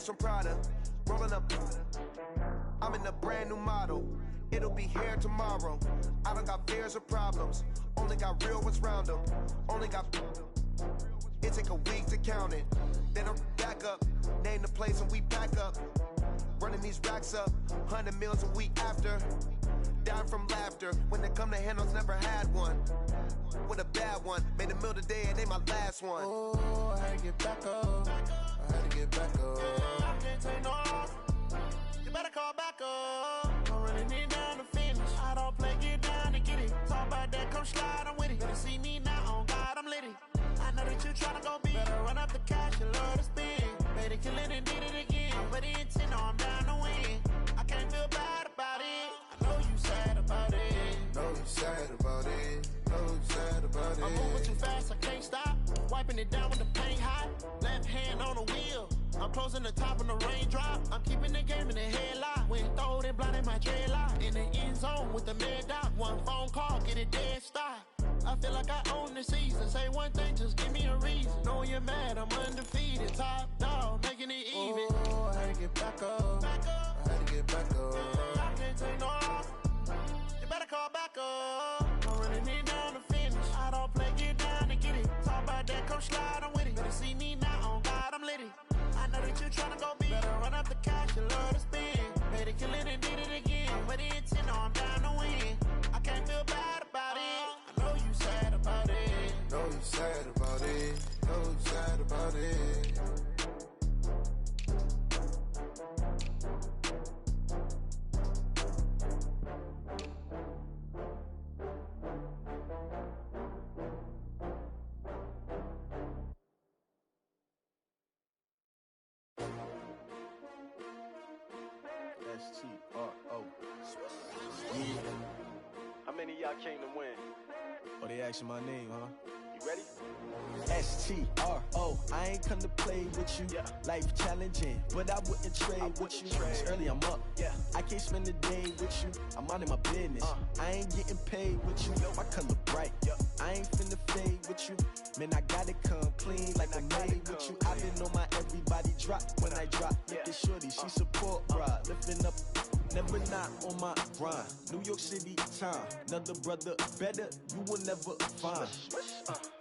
bags from Prada, rolling up. I'm in a brand new model. It'll be here tomorrow. I don't got fears or problems. Only got real ones round them. Only got. It take a week to count it. Then I'm back up. Name the place and we pack up. Running these racks up. 100 meals a week after. Dying from laughter. When it come to handles, never had one. With a bad one. Made a meal today and they my last one. Oh, I had to get back up. I had to get back up. I can't take no loss. You better call back up. I'm running it down to finish. I don't play, get down to get it. Talk about that, come slide, I'm with it. Better see me now, on God, I'm litty. I know that you tryna go big. Better run up the cash, you love to spend. Better kill it and did it again. I put it in, I'm down to win. I can't feel bad about it. I know you sad about it. Know you sad about it. Know you sad about it. I'm moving too fast, I can't stop. Wiping it down with the paint hot. Left hand on the wheel. I'm closing the top of the raindrop. I'm keeping the game in the headlock. When throwed and blinded my dreadlock. In the end zone with the mad dot. One phone call, get it dead stop. I feel like I own the season. Say one thing, just give me a reason. Knowing you're mad, I'm undefeated. Top dog, making it even. Oh, I had to get back up. I had to get back up. I can't take no loss. You better call back up. I'm running it down to finish. I don't play, get down to get it. Talk about that, come slide, I'm with it. Better see me now, on God, I'm litty. I know that you tryna go big. Better run up the cash, you love to spend. Better kill it and did it again. But it's in, I'm down to win. I can't feel bad about it. I know you sad about it. Know you sad about it. Know you sad about it. S-T-R-O. Yeah. How many of y'all came to win? Oh, they asking my name, huh? You ready? S-T-R-O. I ain't come to play with you. Yeah. Life challenging, but I wouldn't trade with you. It's early, I'm up. Yeah. I can't spend the day with you. I'm minding my business. I ain't getting paid with you. My color bright. Yeah. I ain't finna fade with you. Man, I gotta come clean like I'm made with you. I've been on my everybody drop when I drop. Look at shorty, she support ride. Lifting up, never not on my grind. New York City time, another brother better, you will never find.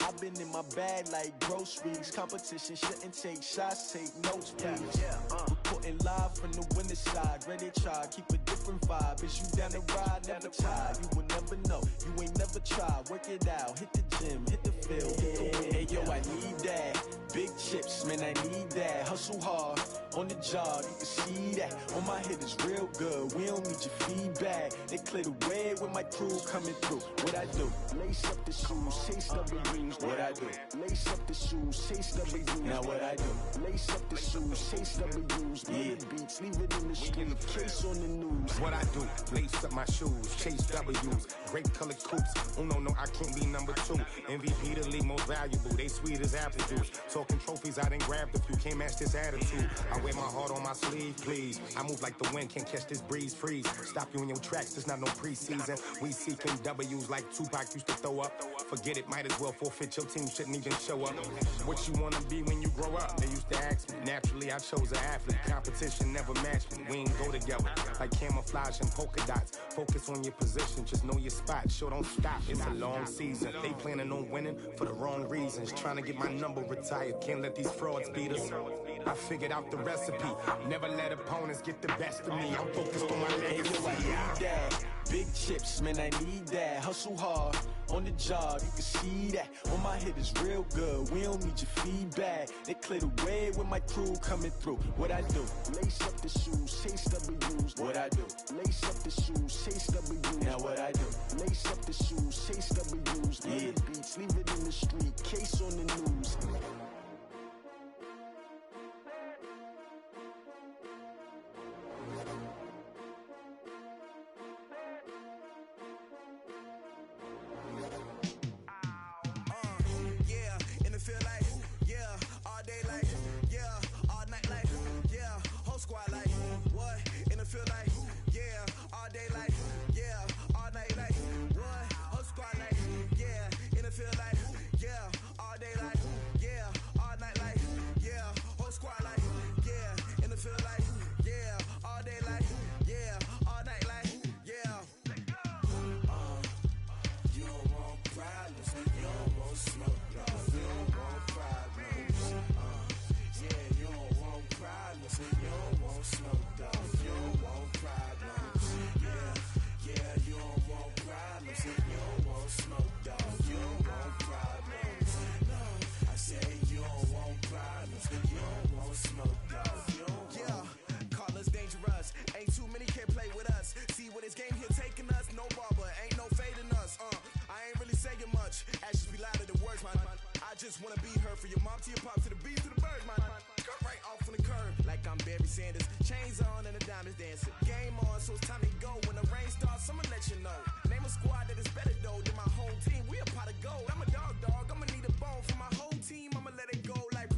I've been in my bag like groceries. Competition shouldn't take shots, take notes, please. Reporting live from the winter side. Ready to try, keep a different vibe. Is you down the ride, never tired. You will never know, you ain't never tried. Work it out, hit the gym, hit the field, hit the wind. Hey yo, I need that. Big chips, man, I need that. Hustle hard, on the job, you can see that. On my head is real good, we don't need your feedback. They clear the way with my crew coming through. What I do? Lace up the shoes, chase W's. What I do? Lace up the shoes, chase W's. Now what I do? Lace up the shoes, chase W's. Yeah. Beats, leave it in the street, case on the news. What I do? Lace up my shoes, chase W's. Great colored coops. Oh no, I can't be number 2. MVP the league most valuable. They sweet as apple juice. Talking trophies, I didn't grab the few. Can't match this attitude. I wear my heart on my sleeve, please. I move like the wind, can't catch this breeze, freeze. Stop you in your tracks, there's not no preseason. We seeking W's like Tupac used to throw up. Forget it, might as well forfeit. Your team shouldn't even show up. What you wanna be when you grow up? They used to ask me. Naturally, I chose an athlete. Competition never matched me. We ain't go together like camouflage and polka dots. Focus on your position, just know your spot. Sure, don't stop. It's a long season. They planning on winning for the wrong reasons. Trying to get my number retired. Can't let these frauds beat us. I figured out the recipe. Never let opponents get the best of me. I'm focused on my legacy. Hey, yo, I need that. Big chips, man, I need that. Hustle hard, on the job, you can see that. On my head is real good, we don't need your feedback. They clear the way with my crew coming through. What I do? Lace up the shoes, chase W's. What I do? Lace up the shoes, chase W's. Now what I do? Lace up the shoes, chase W's. Yeah. Beats, leave it in the street, case on the news. here taking us, no barber, ain't no fading us. I ain't really saying much. Actions be louder than words, man. I just wanna be her for your mom to your pop to the beat to the bird, man. Cut right off on the curb, like I'm Barry Sanders. Chains on and the diamonds dancing. Game on, so it's time to go. When the rain starts, I'ma let you know. Name a squad that is better though than my whole team. We a pot of gold. I'm a dog. I'ma need a bone for my whole team. I'ma let it go like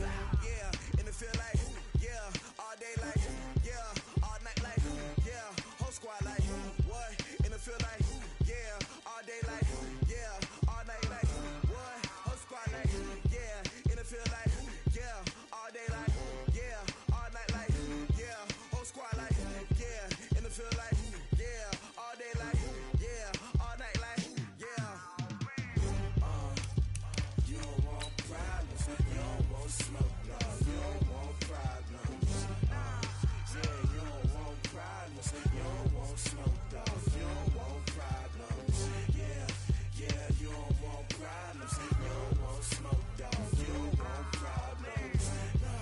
yeah, and it feel like yeah, all day like yeah, all night like yeah, whole squad like what? And it feel like yeah, all day like yeah, all night like what? Whole squad like yeah, and it feel like yeah, all day like yeah, all night like yeah, whole squad like yeah, and it feel like yeah, all day like yeah, all night like yeah. You don't want problems, you don't want smoke, no, you don't want problems. Yeah, you don't want problems, you don't want smoke, dog, you don't want problems. Yeah, you don't want problems, you don't want smoke, dog, you don't want problems. No,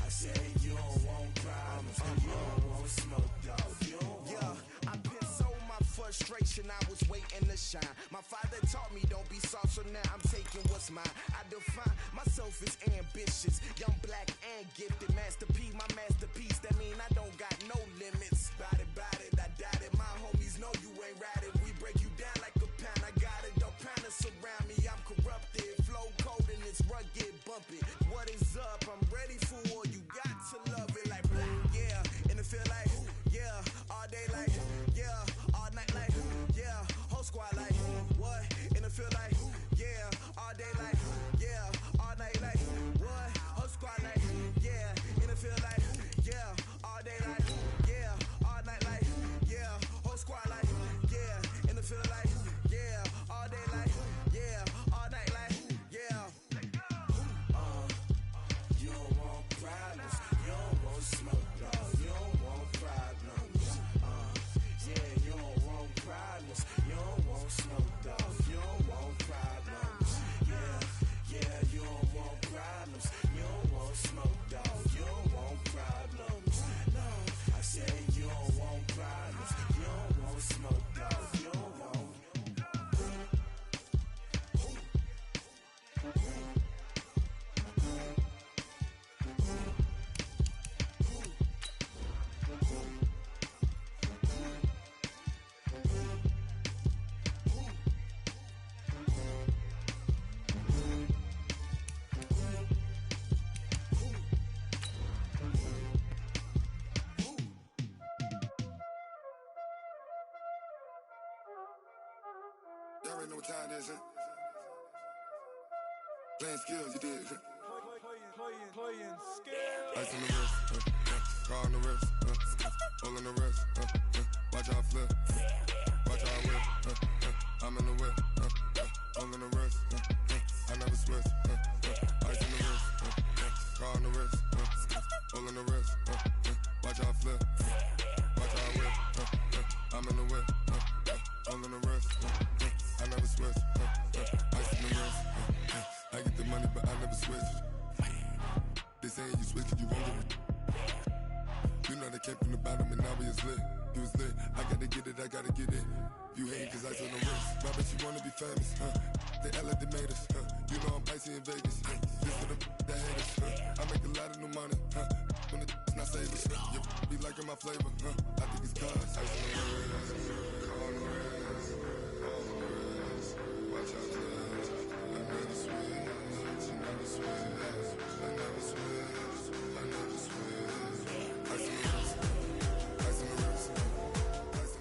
I said you don't want problems, you don't want smoke, dog, you don't want. Yeah, I been so my frustration, I was waiting to shine. My father taught me don't be soft, so now I'm taking what's mine. I define myself as ambitious, young, black, and gifted. Master P, my masterpiece. That mean I don't got no limits. Bout it, I doubt it. My homies know you ain't ratted. We break you down like a pound. I got it, don't pound to surround me. I'm corrupted, flow cold and it's rugged, bumpy. What is up? I'm ready for war. You got to love it like yeah, and it feel like yeah, all day like yeah, all night like yeah, whole squad like what? And it feel like yeah, all day like yeah, all night like what? Whole squad like yeah, and it feel like yeah, all day like yeah, all night like yeah, whole squad like yeah, and it feel like yeah, all day like yeah, all night like yeah. You don't want problems, you don't want smoke, dog, you don't want problems. Yeah, you don't want problems, you don't want smoke, dog, you don't want problems. Yeah, you don't want problems, you don't want smoke, dog, you don't want problems. No, I said you don't want problems, you don't want smoke, dog, you don't want. Y'all already know what time it is, huh? Playing skills, you did. Playing skills. Ice on the wrist, car on the wrist, hole in the wrist, watch how I flip, watch how I whip, I'm in the whip, hole in the wrist, I never switch, ice on the wrist, car on the wrist, hole in the wrist, watch how I flip, watch how I whip, I'm in the whip, hole in the wrist, I never switch, ice on the wrist, I get the money but I never switch. They saying you switch 'cause you won't get it. You know they came from the bottom and now we is lit. You was lit, I gotta get it, I gotta get it. You hate 'cause ice on the wrist. My bitch, you wanna be famous, They Ella, they made us, You know I'm icy in Vegas, This for the that hate us, I make a lot of new money, When the not savers, You be liking my flavor, I think it's cause ice on the wrist, car on the wrist, all on the wrist. Watch out, please. I never switch, I never switch, I never switch, I never switch. Ice on the wrist, ice on the wrist, ice on the wrist.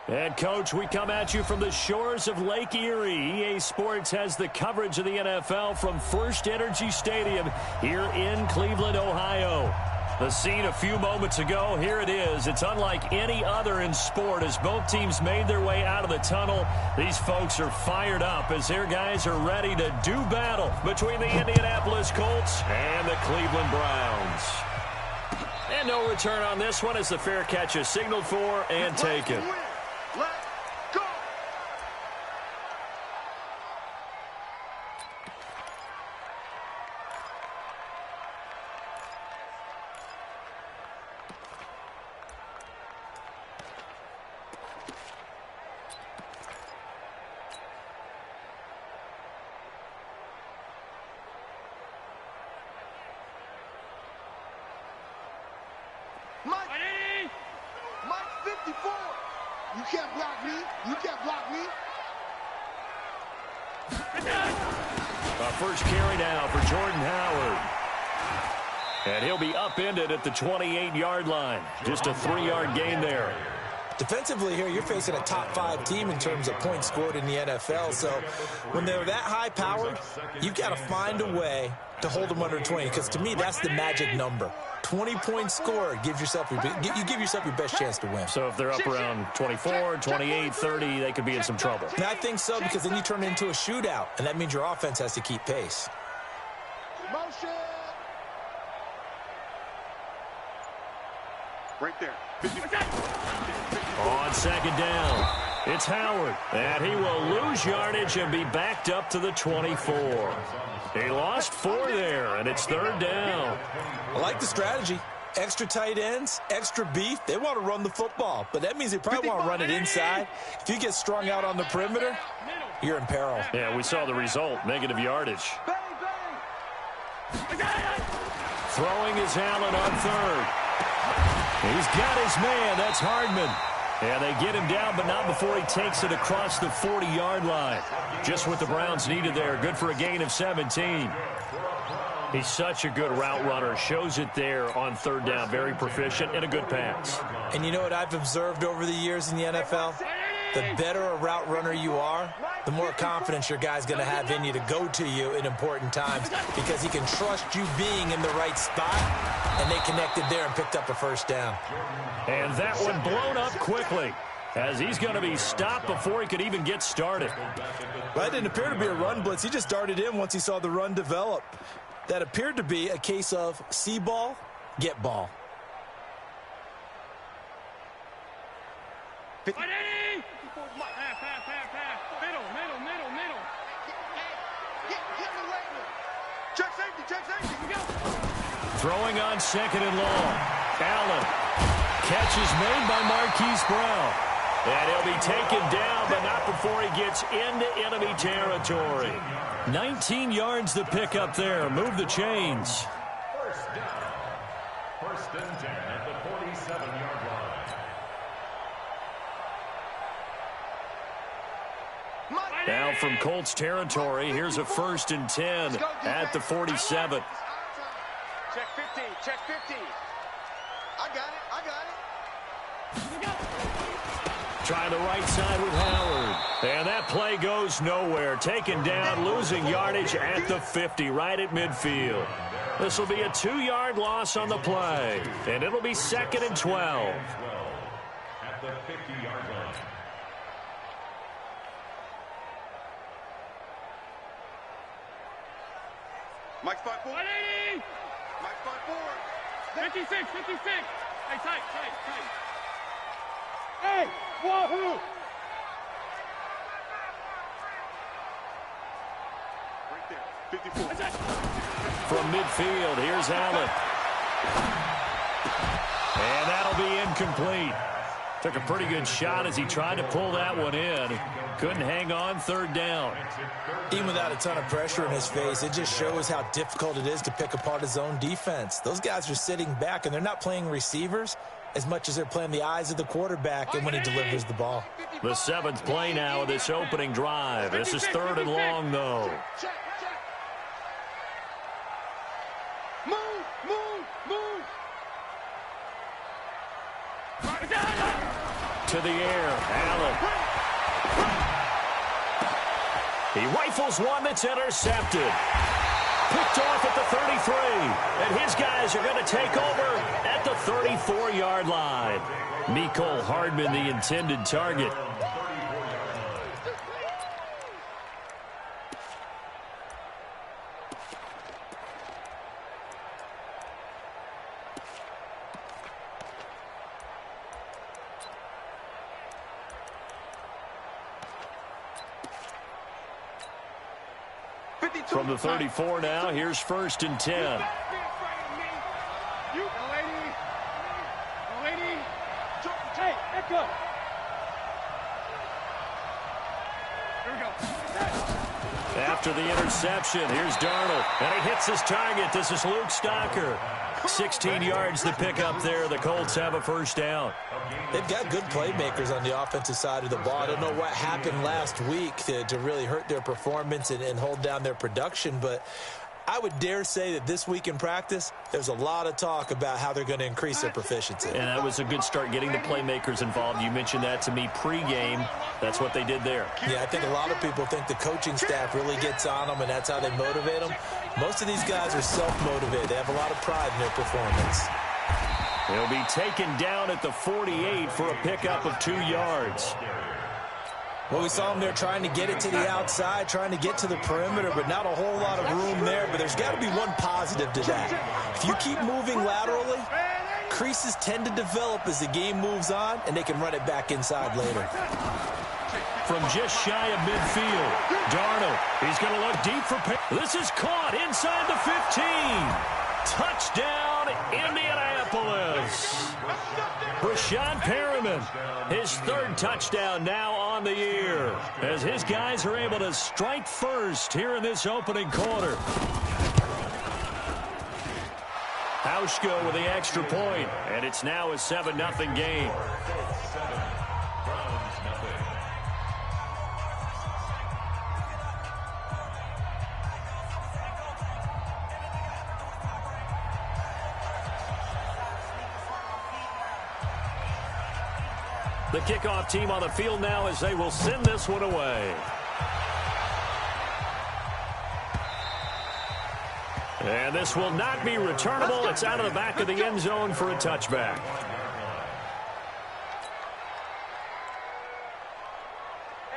And, Coach, we come at you from the shores of Lake Erie. EA Sports has the coverage of the NFL from First Energy Stadium here in Cleveland, Ohio. The scene a few moments ago, here it is. It's unlike any other in sport as both teams made their way out of the tunnel. These folks are fired up as their guys are ready to do battle between the Indianapolis Colts and the Cleveland Browns. And no return on this one as the fair catch is signaled for and taken. 54. You can't block me. You can't block me. First carry now for Jordan Howard. And he'll be upended at the 28-yard line. Just a 3-yard gain there. Defensively here, you're facing a top-5 team in terms of points scored in the NFL. So when they're that high-powered, you've got to find a way to hold them under 20. Because to me, that's the magic number. 20 points scored gives yourself you give yourself your best chance to win. So if they're up around 24, 28, 30, they could be in some trouble. And I think so, because then you turn it into a shootout, and that means your offense has to keep pace. Motion. Right there. On second down, it's Howard. And he will lose yardage and be backed up to the 24. He lost 4 there, and it's 3rd down. I like the strategy. Extra tight ends, extra beef. They want to run the football, but that means they probably want to run it inside. If you get strung out on the perimeter, you're in peril. Yeah, we saw the result, negative yardage. Throwing is Allen on 3rd. He's got his man. That's Hardman. And they get him down, but not before he takes it across the 40-yard line. Just what the Browns needed there. Good for a gain of 17. He's such a good route runner. Shows it there on 3rd down. Very proficient and a good pass. And you know what I've observed over the years in the NFL? The better a route runner you are, the more confidence your guy's going to have in you to go to you in important times, because he can trust you being in the right spot, and they connected there and picked up a 1st down. And that one blown up quickly, as he's going to be stopped before he could even get started. Well, that didn't appear to be a run blitz. He just darted in once he saw the run develop. That appeared to be a case of see ball, get ball. Throwing on 2nd and long. Allen. Catch is made by Marquise Brown. And he'll be taken down, but not before he gets into enemy territory. 19 yards to pick up there. Move the chains. First and 10 at the 47-yard line. Now from Colts territory, here's a 1st and 10 at the 47. Check 50. Check 50. I got it. Trying the right side with Howard. And that play goes nowhere. Taken down, losing yardage at the 50, right at midfield. This will be a 2-yard loss on the play. And it'll be 2nd and 12. At the 50-yard line. Mike 5-4. Mike 5-4. 56. Hey, tight. Hey, wahoo! Right there. 54. From midfield, here's Allen. And that'll be incomplete. Took a pretty good shot as he tried to pull that one in. Couldn't hang on, 3rd down. Even without a ton of pressure in his face, it just shows how difficult it is to pick apart his own defense. Those guys are sitting back, and they're not playing receivers as much as they're playing the eyes of the quarterback and when he delivers the ball. The 7th play now of this opening drive. This is 3rd and long, though. Move. To the air, Allen. He rifles one that's intercepted. Picked off at the 33. And his guys are going to take over at the 34-yard line. Mecole Hardman, the intended target. From the 34 now, here's 1st and 10. Lady. Hey, Echo. Here we go. after the interception. Here's Darnold, and he hits his target. This is Luke Stocker. 16 yards to pick up there. The Colts have a first down. They've got good playmakers on the offensive side of the ball. I don't know what happened last week to really hurt their performance and hold down their production, but I would dare say that this week in practice, there's a lot of talk about how they're going to increase their proficiency. And that was a good start, getting the playmakers involved. You mentioned that to me pregame. That's what they did there. Yeah, I think a lot of people think the coaching staff really gets on them, and that's how they motivate them. Most of these guys are self-motivated. They have a lot of pride in their performance. He'll be taken down at the 48 for a pickup of 2 yards. Well, we saw him there trying to get it to the outside, trying to get to the perimeter, but not a whole lot of room there. But there's got to be one positive to that. If you keep moving laterally, creases tend to develop as the game moves on, and they can run it back inside later. From just shy of midfield, Darnold, he's going to look deep for this is caught inside the 15. Touchdown, Indianapolis. Brashad Perriman, his third touchdown now on the year, as his guys are able to strike first here in this opening quarter. Hauschko with the extra point, and it's now a 7-0 game. The kickoff team on the field now as they will send this one away. And this will not be returnable. It's out of the back of the end zone for a touchback.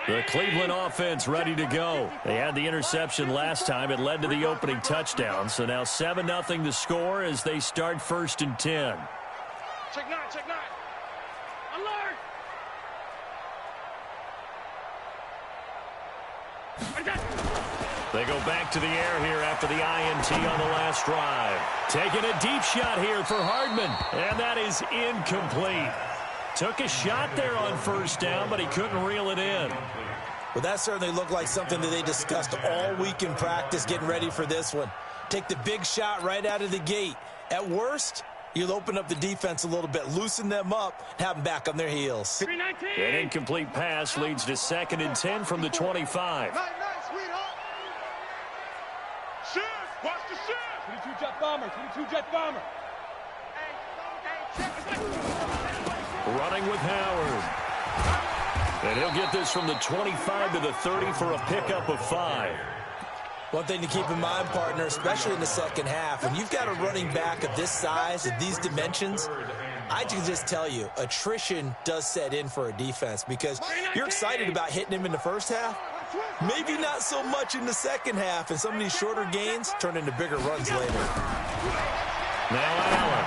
The Cleveland offense ready to go. They had the interception last time. It led to the opening touchdown. So now 7-0 to score as they start 1st and 10. Check 9, check 9. Alert! They go back to the air here after the INT on the last drive. Taking a deep shot here for Hardman, and that is incomplete. Took a shot there on 1st down, but he couldn't reel it in. Well, that certainly looked like something that they discussed all week in practice, getting ready for this one. Take the big shot right out of the gate. At worst, you'll open up the defense a little bit, loosen them up, have them back on their heels. An incomplete pass leads to 2nd and 10 from the 25. Shift! Watch the shift! 22 jet bomber, 22 jet bomber. Running with Howard. And he'll get this from the 25 to the 30 for a pickup of 5. One thing to keep in mind, partner, especially in the second half, when you've got a running back of this size, of these dimensions, I can just tell you, attrition does set in for a defense because you're excited about hitting him in the first half. Maybe not so much in the second half, and some of these shorter gains turn into bigger runs later. Now Allen.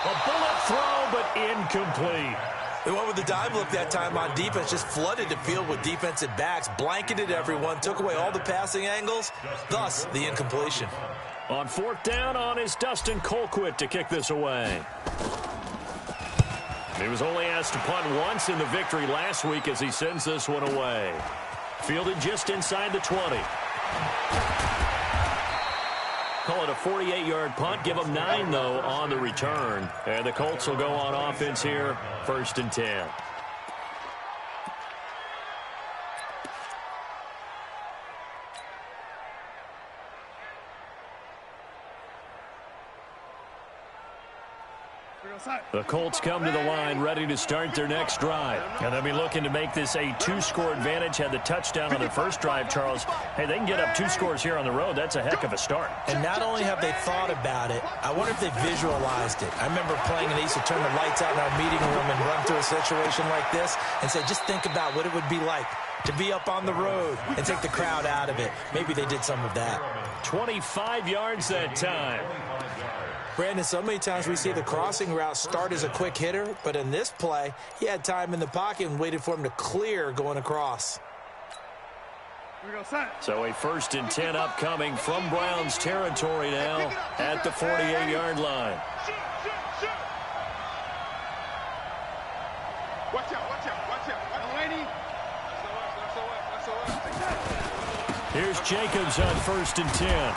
A bullet throw, but incomplete. They went with the dime look that time on defense, just flooded the field with defensive backs, blanketed everyone, took away all the passing angles, thus the incompletion. On 4th down is Dustin Colquitt to kick this away. He was only asked to punt once in the victory last week as he sends this one away. Fielded just inside the 20. Call it a 48-yard punt. Give them 9, though, on the return. And the Colts will go on offense here, 1st and 10. The Colts come to the line ready to start their next drive. And they'll be looking to make this a 2-score advantage. Had the touchdown on their first drive, Charles. Hey, they can get up 2 scores here on the road. That's a heck of a start. And not only have they thought about it, I wonder if they visualized it. I remember playing and they used to turn the lights out in our meeting room and run through a situation like this and say, just think about what it would be like to be up on the road and take the crowd out of it. Maybe they did some of that. 25 yards that time. Brandon, so many times we see the crossing route start as a quick hitter, but in this play, he had time in the pocket and waited for him to clear going across. So a 1st and 10 upcoming from Browns territory now at the 48-yard line. Watch out, watch out, watch out. Here's Jacobs on 1st and 10.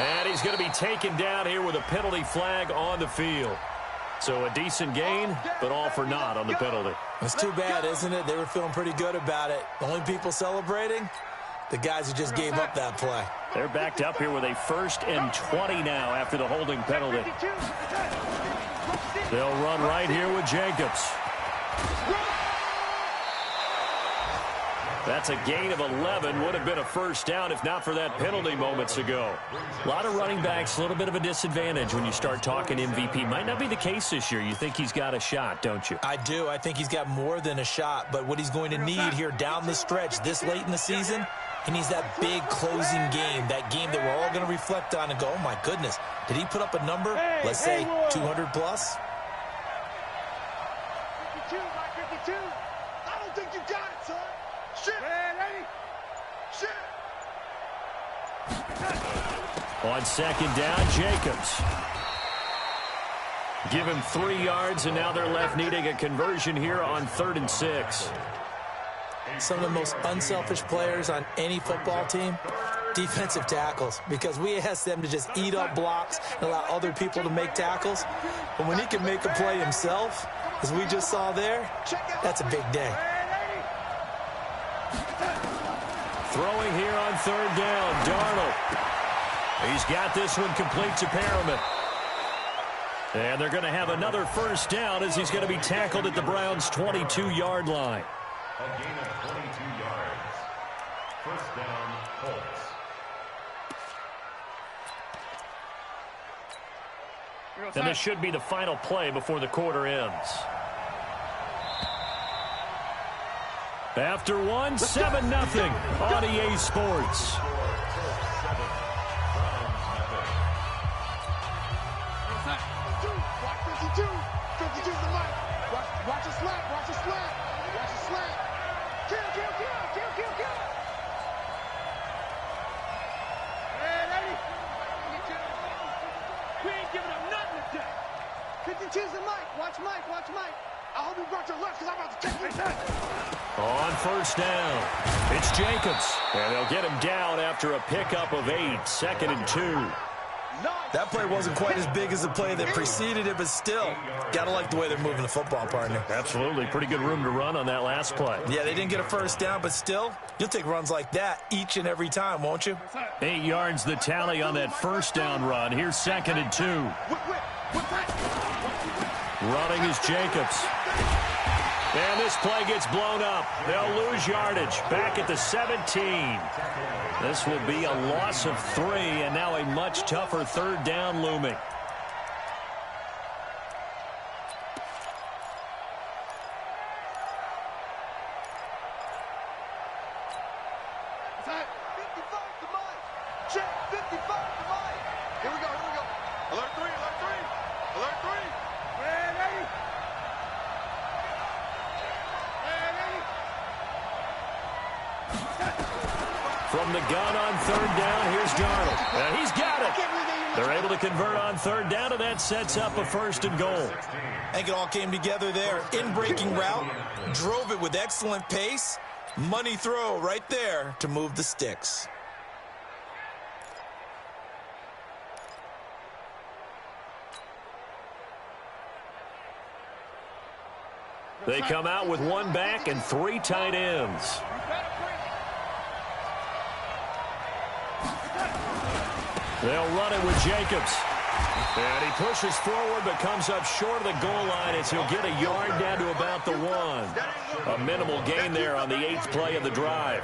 And he's going to be taken down here with a penalty flag on the field. So a decent gain, but all for naught on the penalty. It's too bad, isn't it? They were feeling pretty good about it. The only people celebrating, the guys who just gave up that play. They're backed up here with a 1st and 20 now after the holding penalty. They'll run right here with Jacobs. That's a gain of 11. Would have been a 1st down if not for that penalty moments ago. A lot of running backs, a little bit of a disadvantage when you start talking MVP. Might not be the case this year. You think he's got a shot, don't you? I do. I think he's got more than a shot. But what he's going to need here down the stretch this late in the season, he needs that big closing game, that game that we're all going to reflect on and go, oh, my goodness, did he put up a number, let's say 200 plus? 52, like 52. I don't think you got it, son. Shit. Ready? Shit. On 2nd down, Jacobs. Give him 3 yards, and now they're left needing a conversion here on 3rd and 6. Some of the most unselfish players on any football team, defensive tackles, because we ask them to just eat up blocks and allow other people to make tackles. But when he can make a play himself, as we just saw there, that's a big day. Throwing here on 3rd down, Darnold. He's got this one complete to Perriman. And they're going to have another 1st down as he's going to be tackled at the Browns' 22-yard line. A gain of 22 yards. 1st down, Colts. And this should be the final play before the quarter ends. After one, 7-0 on EA Sports. Watch a slap, watch a slap, watch a slap. Kill. Hey, ready? We ain't giving up nothing today. 52's the mic. Watch Mike. I hope you brought your left because I'm about to take you. On 1st down, it's Jacobs. And they'll get him down after a pickup of 8, 2nd and 2. That play wasn't quite as big as the play that preceded it, but still, got to like the way they're moving the football, partner. Absolutely. Pretty good room to run on that last play. Yeah, they didn't get a 1st down, but still, you'll take runs like that each and every time, won't you? 8 yards the tally on that 1st down run. Here's 2nd and 2. Running is Jacobs. And this play gets blown up. They'll lose yardage. Back at the 17. This will be a loss of 3, and now a much tougher 3rd down looming. Here we go. Alert 3. Ready? From the gun on 3rd down, here's Darnold. And he's got it. They're able to convert on 3rd down, and that sets up a 1st and goal. I think it all came together there. In-breaking route, drove it with excellent pace. Money throw right there to move the sticks. They come out with 1 back and 3 tight ends. They'll run it with Jacobs. And he pushes forward but comes up short of the goal line as he'll get a yard down to about the 1. A minimal gain there on the 8th play of the drive.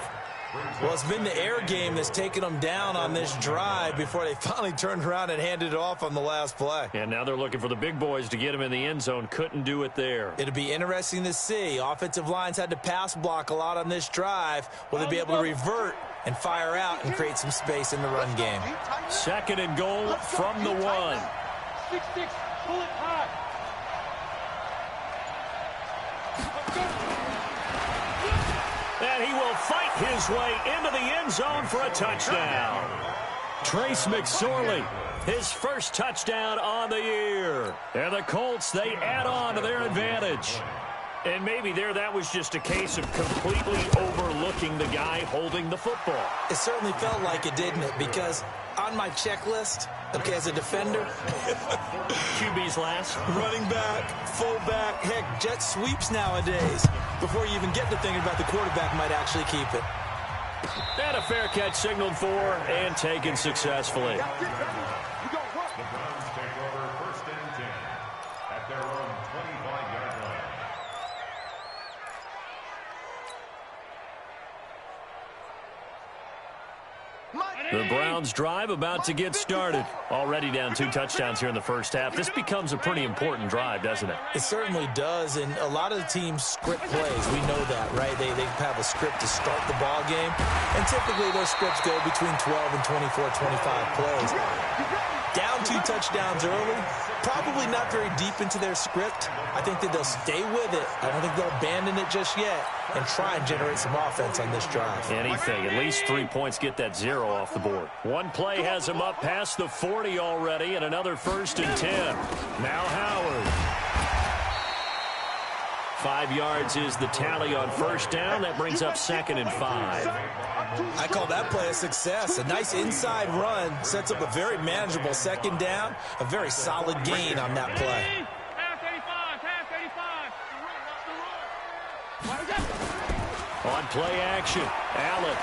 Well, it's been the air game that's taken them down on this drive before they finally turned around and handed it off on the last play. And now they're looking for the big boys to get him in the end zone. Couldn't do it there. It'll be interesting to see. Offensive lines had to pass block a lot on this drive. Will they be able to revert and fire out and create some space in the run game? 2nd and goal from the 1. 6-6, pull it high. And he will fight his way into the end zone for a touchdown. Trace McSorley, his 1st touchdown on the year. And the Colts, they add on to their advantage. And maybe that was just a case of completely overlooking the guy holding the football. It certainly felt like it, didn't it? Because on my checklist, okay, as a defender, QB's last. Running back, fullback, heck, jet sweeps nowadays. Before you even get to thinking about the quarterback might actually keep it. And a fair catch signaled for and taken successfully. The Browns take over 1st and 10 at their own 25-yard line. The Browns drive about to get started. Already down 2 touchdowns here in the first half. This becomes a pretty important drive, doesn't it? It certainly does, and a lot of the teams script plays. We know that, right? They have a script to start the ball game, and typically those scripts go between 12 and 24, 25 plays. Down 2 touchdowns early, probably not very deep into their script. I think that they'll stay with it. I don't think they'll abandon it just yet and try and generate some offense on this drive. Anything. At least 3 points, get that 0 off the board. One play has him up past the 40 already, and another 1st and 10. Now Howard. 5 yards is the tally on 1st down. That brings up 2nd and 5. I call that play a success. A nice inside run sets up a very manageable 2nd down. A very solid gain on that play. On play action, Allen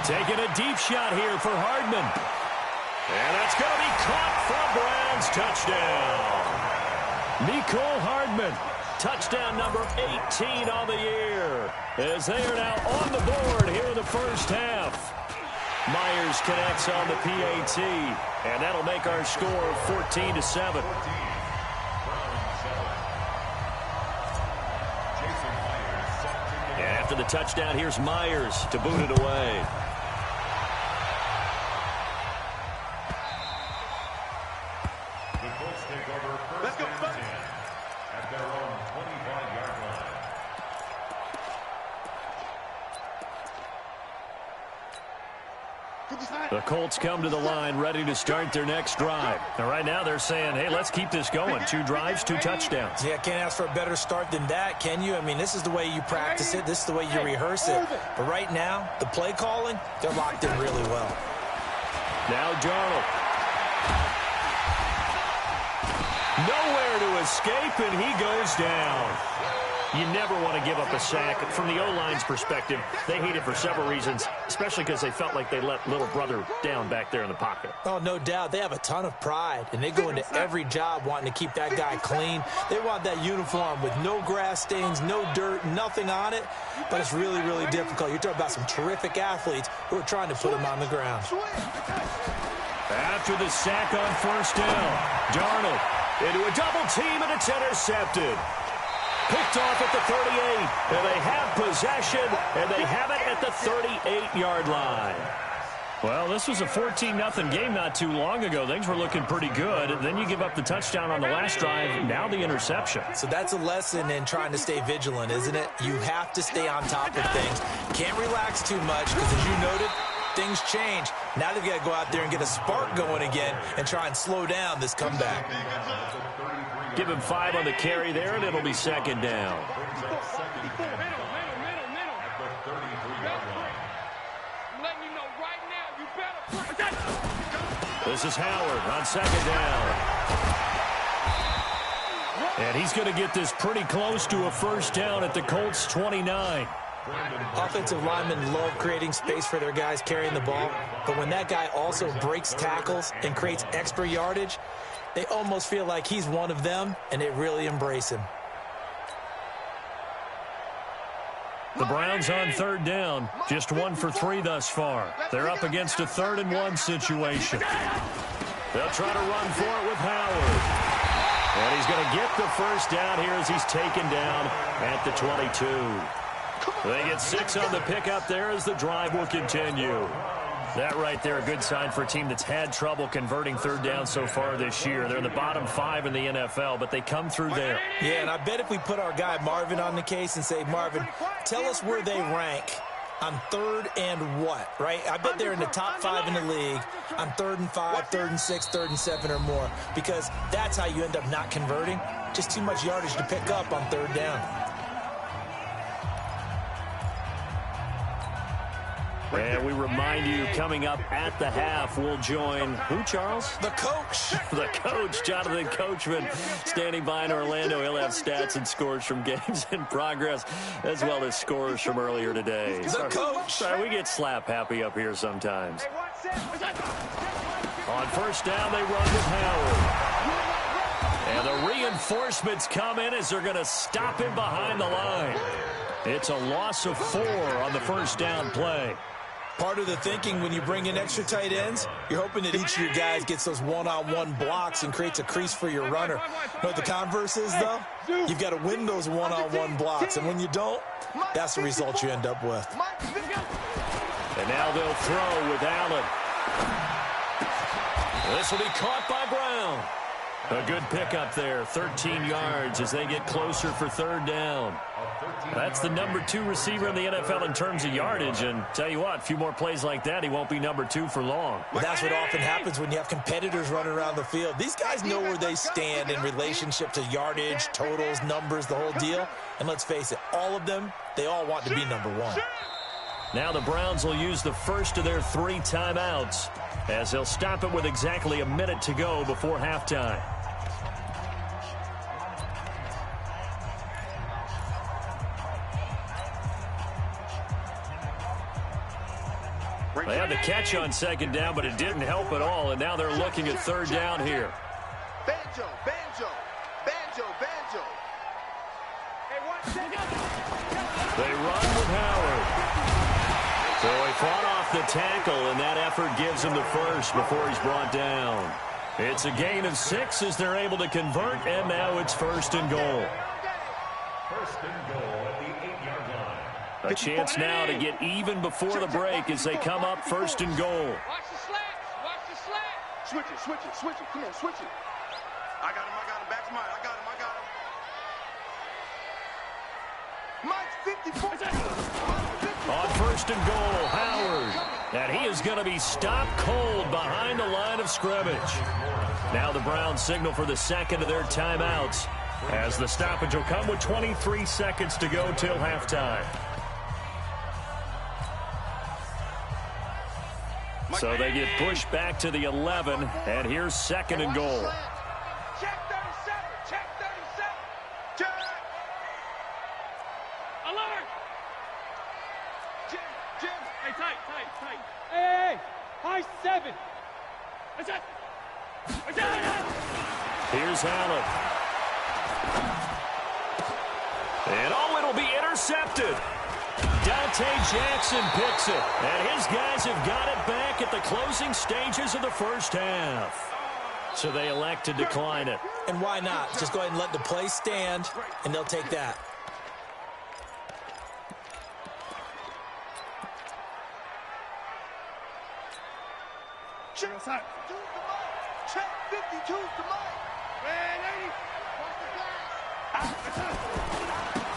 taking a deep shot here for Hardman. And that's going to be caught for Browns touchdown. Mecole Hardman, touchdown number 18 on the year, as they are now on the board here in the first half. Myers connects on the PAT, and that'll make our score 14-7. And after the touchdown, here's Myers to boot it away. The Colts take over 1st and 10 at their own 25-yard line. The Colts come to the line ready to start their next drive. And right now they're saying, hey, let's keep this going. 2 drives, 2 touchdowns. Yeah, can't ask for a better start than that, can you? I mean, this is the way you practice it. This is the way you rehearse it. But right now, the play calling, they're locked in really well. Now Darnold. Nowhere to escape, and he goes down. You never want to give up a sack. From the O-line's perspective, they hate it for several reasons, especially because they felt like they let little brother down back there in the pocket. Oh, no doubt. They have a ton of pride, and they go into every job wanting to keep that guy clean. They want that uniform with no grass stains, no dirt, nothing on it, but it's really, really difficult. You're talking about some terrific athletes who are trying to put him on the ground. After the sack on 1st down, Darnold into a double team, and it's intercepted. Picked off at the 38, and they have possession, and they have it at the 38-yard line. Well, this was a 14-0 game not too long ago. Things were looking pretty good. Then you give up the touchdown on the last drive, now the interception. So that's a lesson in trying to stay vigilant, isn't it? You have to stay on top of things. Can't relax too much because, as you noted, things change. Now they've got to go out there and get a spark going again and try and slow down this comeback. Give him 5 on the carry there, and it'll be 2nd down. This is Howard on 2nd down. And he's going to get this pretty close to a 1st down at the Colts 29. Offensive linemen love creating space for their guys carrying the ball, but when that guy also breaks tackles and creates extra yardage, they almost feel like he's one of them, and they really embrace him. The Browns on 3rd down, just 1 for 3 thus far. They're up against a 3rd and 1 situation. They'll try to run for it with Howard. And he's going to get the 1st down here as he's taken down at the 22. They get 6 on the pickup there as the drive will continue. That right there, a good sign for a team that's had trouble converting 3rd down so far this year. They're in the bottom 5 in the NFL, but they come through there. Yeah, and I bet if we put our guy Marvin on the case and say, Marvin, tell us where they rank on 3rd and what, right? I bet they're in the top 5 in the league on 3rd and 5, 3rd and 6, 3rd and 7 or more, because that's how you end up not converting. Just too much yardage to pick up on 3rd down. And we remind you, coming up at the half, we'll join who, Charles? The coach. The coach, Jonathan Coachman, standing by in Orlando. He'll have stats and scores from games in progress, as well as scores from earlier today. The coach. Sorry, we get slap happy up here sometimes. On first down, they run with Howard. And the reinforcements come in as they're going to stop him behind the line. It's a loss of 4 on the first down play. Part of the thinking when you bring in extra tight ends, you're hoping that each of your guys gets those one-on-one blocks and creates a crease for your runner. You know what the converse is, though? You've got to win those one-on-one blocks, and when you don't, that's the result you end up with. And now they'll throw with Allen. This will be caught by Brown. A good pickup there, 13 yards as they get closer for third down. That's the number 2 receiver in the NFL in terms of yardage, and tell you what, a few more plays like that, he won't be number 2 for long. But that's what often happens when you have competitors running around the field. These guys know where they stand in relationship to yardage, totals, numbers, the whole deal. And let's face it, all of them, they all want to be number 1. Now the Browns will use the first of their 3 timeouts, as they'll stop it with exactly a minute to go before halftime. They had the catch on second down, but it didn't help at all, and now they're looking at third down here. Banjo, banjo, banjo, banjo. They run with Howard. So he fought off the tackle, and that effort gives him the first before he's brought down. It's a gain of 6 as they're able to convert, and now it's first and goal. First and goal at the 8-yard line. A chance now to get even before the break as they come up first and goal. Watch the slats. Watch the slats. Switch it, switch it, switch it. Come on, switch it. I got him. Back to mine. I got him. Mike's 54. On first and goal, Howard. And he is going to be stopped cold behind the line of scrimmage. Now the Browns signal for the second of their timeouts, as the stoppage will come with 23 seconds to go till halftime. So they get pushed back to the 11, and here's second and goal. Check 37. Check 37. Check. Alert. Jim. Hey, tight. Hey. High 7. That's it. Here's Allen. And it'll be intercepted. Dante Jackson picks it, and his guys have got it back at the closing stages of the first half. So they elect to decline it. And why not? Just go ahead and let the play stand, and they'll take that. Check 52's the mic. Check 52's the mic. Hey, lady. Watch the glass.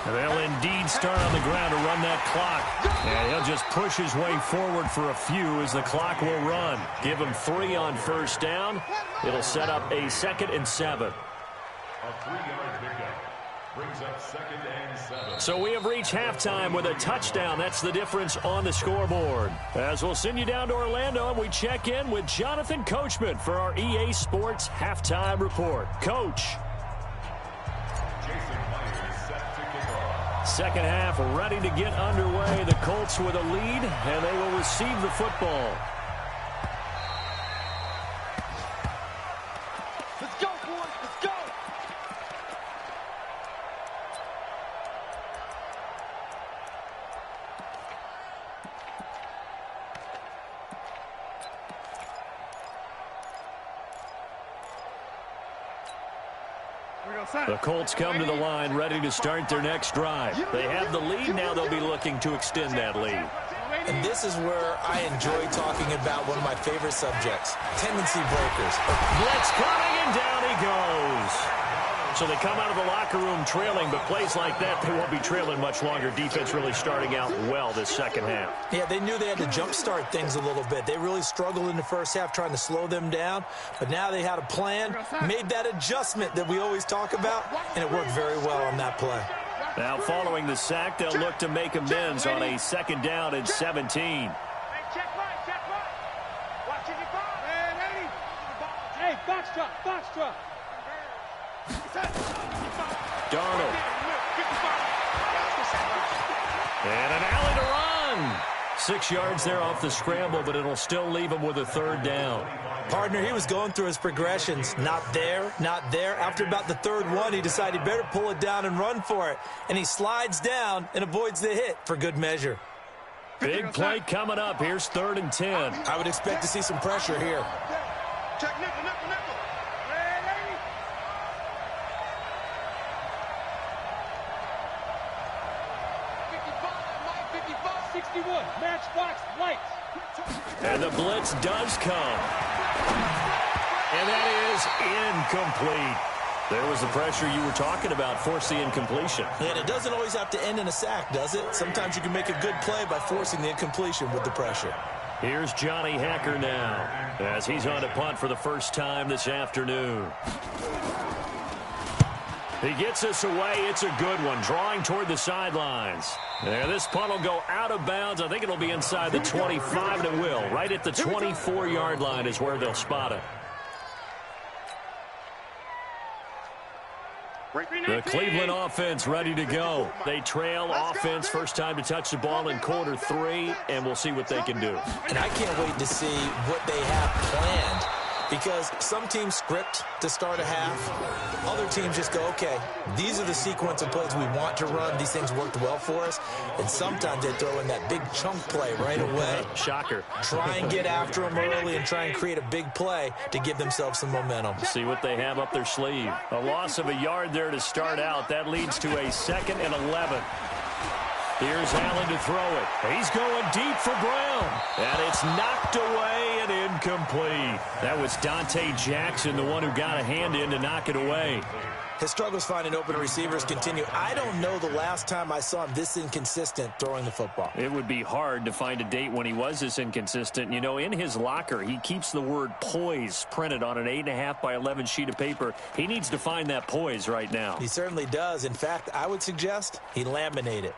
They'll indeed start on the ground to run that clock. And he'll just push his way forward for a few as the clock will run. Give him 3 on first down. It'll set up a 2nd and 7. A 3-yard pickup brings up 2nd and 7. So we have reached halftime with a touchdown. That's the difference on the scoreboard. As we'll send you down to Orlando, and we check in with Jonathan Coachman for our EA Sports Halftime Report. Coach. Second half ready to get underway. The Colts with a lead, and they will receive the football. Let's go, boys. Let's go. The Colts come to the line ready to start their next drive. They have the lead. Now they'll be looking to extend that lead. And this is where I enjoy talking about one of my favorite subjects, tendency breakers. Blitz coming, and down he goes. So they come out of the locker room trailing, but plays like that, they won't be trailing much longer. Defense really starting out well this second half. Yeah, they knew they had to jumpstart things a little bit. They really struggled in the first half trying to slow them down, but now they had a plan, made that adjustment that we always talk about, and it worked very well on that play. Now following the sack, they'll look to make amends on a 2nd down and 17. Foxtrot. Darnold. And an alley to run. 6 yards there off the scramble, but it'll still leave him with a third down. Partner, he was going through his progressions. Not there, not there. After about the third one, he decided he better pull it down and run for it. And he slides down and avoids the hit for good measure. Big play coming up. Here's 3rd and 10. I would expect to see some pressure here. Check nickel. 61, matchbox lights. And the blitz does come. And that is incomplete. There was the pressure you were talking about, force the incompletion. And it doesn't always have to end in a sack, does it? Sometimes you can make a good play by forcing the incompletion with the pressure. Here's Johnny Hacker now, as he's on to punt for the first time this afternoon. He gets us away. It's a good one, drawing toward the sidelines. And this punt will go out of bounds. I think it'll be inside the 25, and it will. Right at the 24-yard line is where they'll spot it. The Cleveland offense ready to go. They trail offense, first time to touch the ball in quarter 3, and we'll see what they can do. And I can't wait to see what they have planned, because some teams script to start a half. Other teams just go, okay, these are the sequence of plays we want to run. These things worked well for us. And sometimes they throw in that big chunk play right away. Shocker. Try and get after them early and try and create a big play to give themselves some momentum. See what they have up their sleeve. A loss of a yard there to start out. That leads to a 2nd and 11. Here's Allen to throw it. He's going deep for Brown. And it's knocked away and incomplete. That was Dante Jackson, the one who got a hand in to knock it away. His struggles finding open receivers continue. I don't know the last time I saw him this inconsistent throwing the football. It would be hard to find a date when he was this inconsistent. You know, in his locker, he keeps the word poise printed on an 8.5 by 11 sheet of paper. He needs to find that poise right now. He certainly does. In fact, I would suggest he laminate it.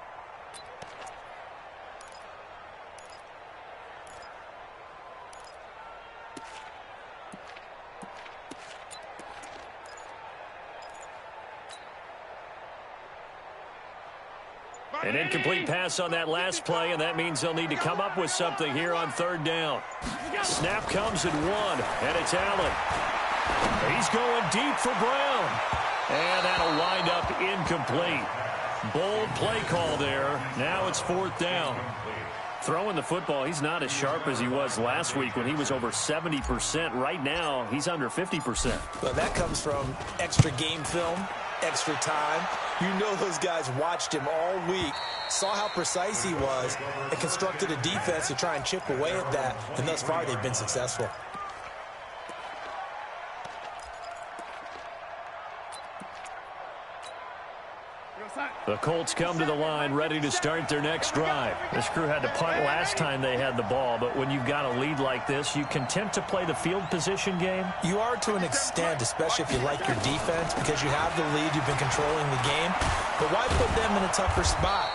An incomplete pass on that last play, and that means they'll need to come up with something here on 3rd down. Snap comes at 1, and it's Allen. He's going deep for Brown. And that'll wind up incomplete. Bold play call there. Now it's 4th down. Throwing the football, he's not as sharp as he was last week when he was over 70%. Right now, he's under 50%. Well, that comes from extra game film, extra time. You know those guys watched him all week, saw how precise he was, and constructed a defense to try and chip away at that, and thus far they've been successful. The Colts come to the line ready to start their next drive. This crew had to punt last time they had the ball, but when you've got a lead like this, you content to play the field position game? You are to an extent, especially if you like your defense, because you have the lead, you've been controlling the game. But why put them in a tougher spot?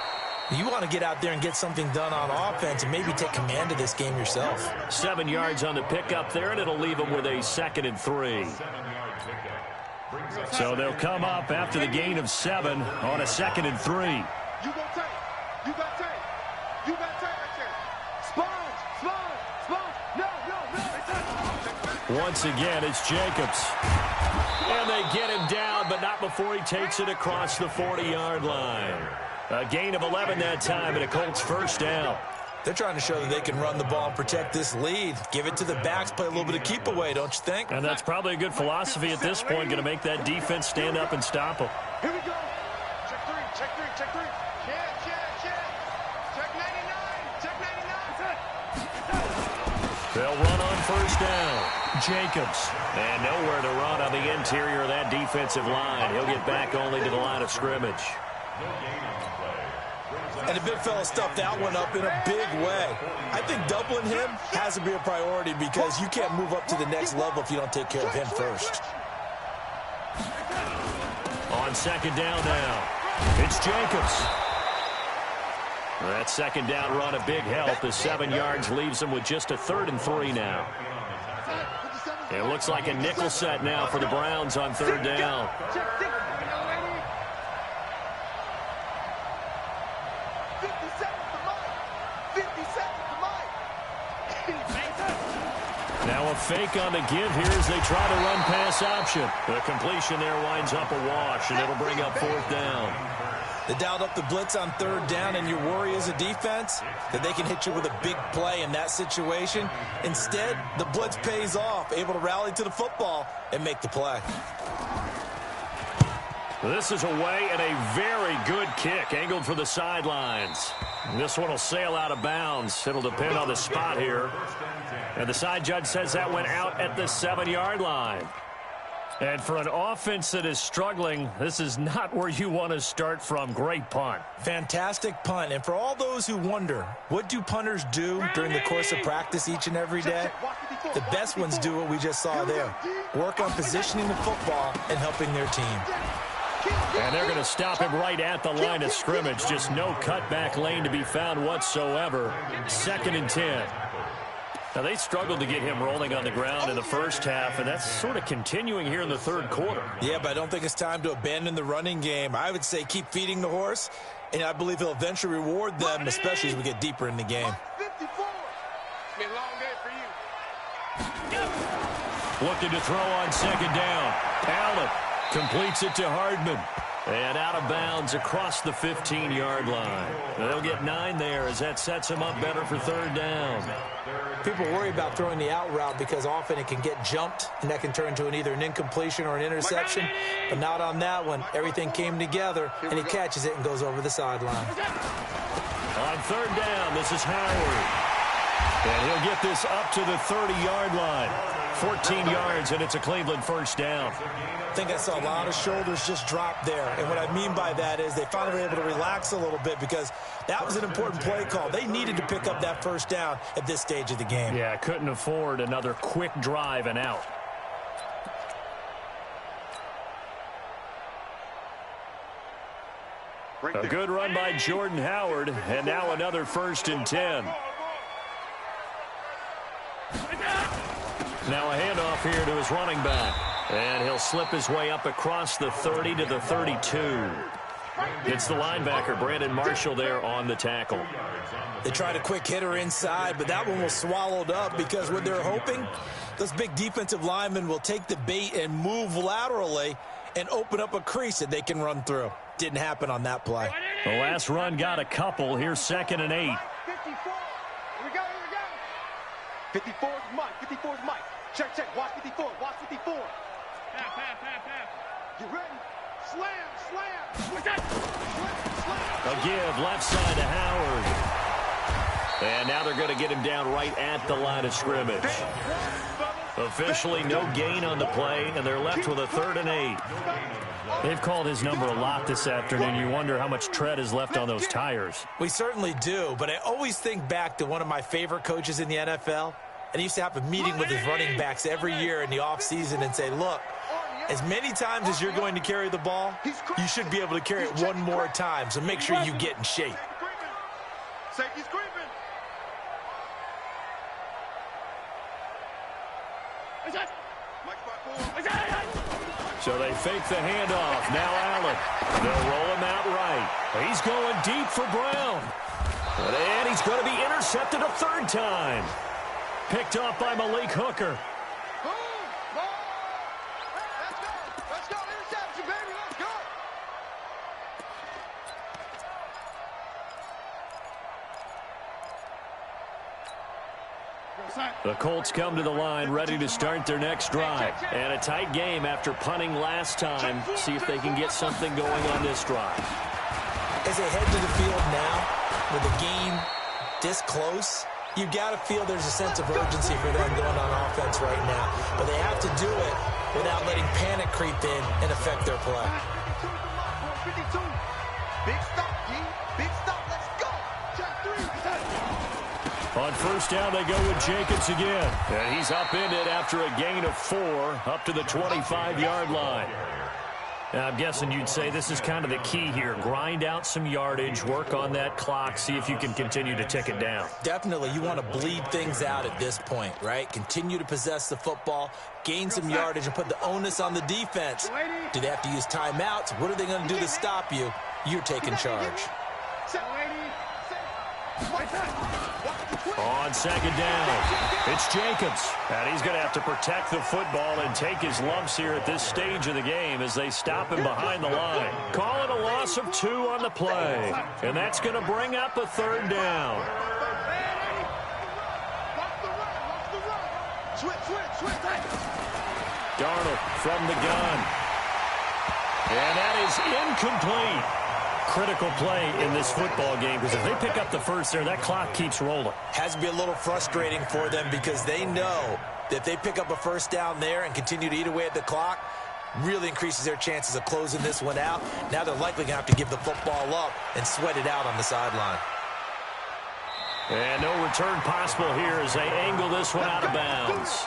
You want to get out there and get something done on offense and maybe take command of this game yourself. 7 yards on the pickup there, and it'll leave them with a 2nd and 3. So they'll come up after the gain of 7 on a 2nd and 3. You got tape. You got tape. You got tape right there. Sponge. No. Once again, it's Jacobs. And they get him down, but not before he takes it across the 40-yard line. A gain of 11 that time, and a Colts 1st down. They're trying to show that they can run the ball and protect this lead. Give it to the backs, play a little bit of keep away, don't you think? And that's probably a good philosophy at this point, going to make that defense stand up and stop them. Here we go. Check 3. Check 99. They'll run on 1st down. Jacobs. And nowhere to run on the interior of that defensive line. He'll get back only to the line of scrimmage. And the big fella stuffed that one up in a big way. I think doubling him has to be a priority because you can't move up to the next level if you don't take care of him first. On 2nd down now, it's Jacobs. That 2nd down run a big help as 7 yards leaves them with just a 3rd and 3 now. It looks like a nickel set now for the Browns on third down. Now a fake on the give here as they try to run pass option. The completion there winds up a wash, and it'll bring up fourth down. They dialed up the blitz on third down, and your worry as a defense that they can hit you with a big play in that situation. Instead, the blitz pays off, able to rally to the football and make the play. This is away and a very good kick, angled for the sidelines. This one will sail out of bounds. It'll depend on the spot here. And the side judge says that went out at the 7-yard line. And for an offense that is struggling, this is not where you want to start from. Great punt. Fantastic punt. And for all those who wonder, what do punters do during the course of practice each and every day? The best ones do what we just saw there. Work on positioning the football and helping their team. And they're going to stop him right at the line of scrimmage. Just no cutback lane to be found whatsoever. 2nd and 10. Now, they struggled to get him rolling on the ground in the first half, and that's sort of continuing here in the third quarter. Yeah, but I don't think it's time to abandon the running game. I would say keep feeding the horse, and I believe he'll eventually reward them, especially as we get deeper in the game. It's been a long day for you. Looking to throw on second down. Allen completes it to Hardman. And out of bounds across the 15-yard line. They'll get 9 there as that sets them up better for third down. People worry about throwing the out route because often it can get jumped, and that can turn into either an incompletion or an interception. But not on that one. Everything came together, and he catches it and goes over the sideline. On third down, this is Howard. And he'll get this up to the 30-yard line. 14 yards, and it's a Cleveland first down. I think I saw a lot of shoulders just drop there. And what I mean by that is they finally were able to relax a little bit because that was an important play call. They needed to pick up that first down at this stage of the game. Yeah, couldn't afford another quick drive and out. A good run by Jordan Howard, and now another 1st and 10. Now a handoff here to his running back. And he'll slip his way up across the 30 to the 32. It's the linebacker, Brandon Marshall, there on the tackle. They tried a quick hitter inside, but that one was swallowed up because what they're hoping, those big defensive linemen will take the bait and move laterally and open up a crease that they can run through. Didn't happen on that play. The last run got a couple. Here's 2nd and 8. 54. Here we go. 54 is Mike. 54 is Mike. Check. Watch 54. Watch 54. Get ready. Slam. A give left side to Howard. And now they're going to get him down right at the line of scrimmage. Officially no gain on the play, and they're left with a 3rd and 8. They've called his number a lot this afternoon. You wonder how much tread is left on those tires. We certainly do, but I always think back to one of my favorite coaches in the NFL, and he used to have a meeting with his running backs every year in the offseason and say, look, as many times as you're going to carry the ball, you should be able to carry it one more time, so make sure you get in shape. Safety's creeping. So they fake the handoff. Now Allen. They'll roll him out right. He's going deep for Brown. And he's going to be intercepted a 3rd time. Picked off by Malik Hooker. Let's go. Interception, baby. Let's go. The Colts come to the line ready to start their next drive. And a tight game after punting last time. See if they can get something going on this drive. As they head to the field now, with the game this close, you got to feel there's a sense of urgency for them going on offense right now. But they have to do it without letting panic creep in and affect their play. 52. Big stop, G. Big stop. Let's go. Check 3. On first down, they go with Jacobs again. And he's upended after a gain of 4 up to the 25-yard line. I'm guessing you'd say this is kind of the key here. Grind out some yardage, work on that clock, see if you can continue to tick it down. Definitely. You want to bleed things out at this point, right? Continue to possess the football, gain some yardage, and put the onus on the defense. Do they have to use timeouts? What are they going to do to stop you? You're taking charge. On second down, it's Jacobs. And he's going to have to protect the football and take his lumps here at this stage of the game as they stop him behind the line. Call it a loss of 2 on the play. And that's going to bring up a third down. Darnold from the gun. And that is incomplete. Critical play in this football game because if they pick up the first there, that clock keeps rolling. Has to be a little frustrating for them because they know that if they pick up a first down there and continue to eat away at the clock, really increases their chances of closing this one out. Now they're likely going to have to give the football up and sweat it out on the sideline. And no return possible here as they angle this one out of bounds.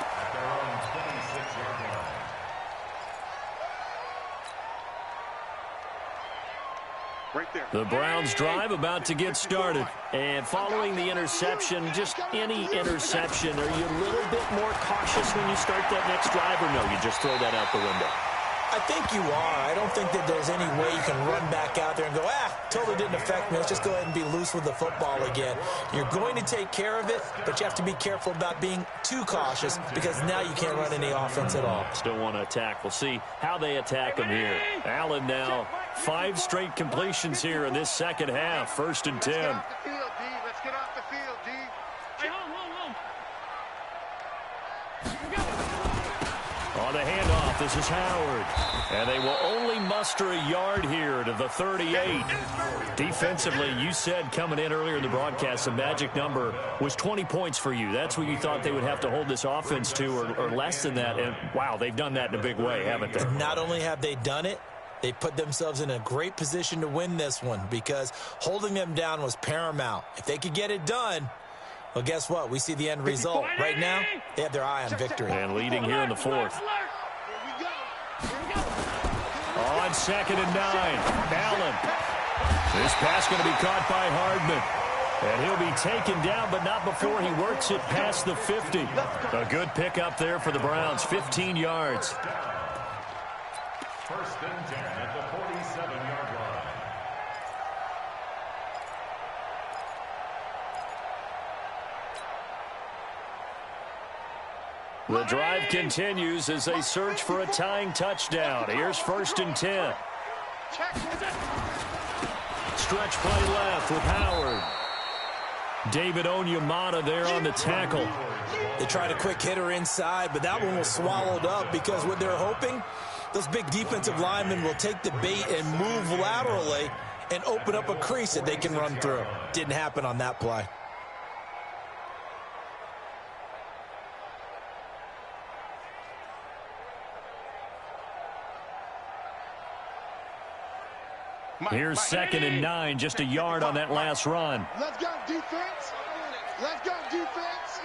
The Browns drive about to get started. And following the interception, just any interception, are you a little bit more cautious when you start that next drive, or no, you just throw that out the window? I think you are. I don't think that there's any way you can run back out there and go, totally didn't affect me. Let's just go ahead and be loose with the football again. You're going to take care of it, but you have to be careful about being too cautious because now you can't run any offense at all. Still want to attack. We'll see how they attack him here. Allen now 5 straight completions here in this second half. 1st and 10. Let's get off the field, D. Hey, home. On the handoff, this is Howard. And they will only muster a yard here to the 38. Defensively, you said coming in earlier in the broadcast, the magic number was 20 points for you. That's what you thought they would have to hold this offense to, or less than that. And, wow, they've done that in a big way, haven't they? Not only have they done it, they put themselves in a great position to win this one because holding them down was paramount. If they could get it done, well, guess what? We see the end result. Right now, they have their eye on victory. And leading here in the 4th. On 2nd and 9, Allen. This pass going to be caught by Hardman. And he'll be taken down, but not before he works it past the 50. A good pickup there for the Browns, 15 yards. 1st and 10 at the 47-yard line. The drive continues as they search for a tying touchdown. Here's 1st and 10. Stretch play left with Howard. David Onyemata there on the tackle. They tried a quick hitter inside, but that one was swallowed up because what they're hoping, those big defensive linemen will take the bait and move laterally and open up a crease that they can run through. Didn't happen on that play. Here's 2nd and 9, just a yard on that last run. Let's go, defense. Let's go, defense.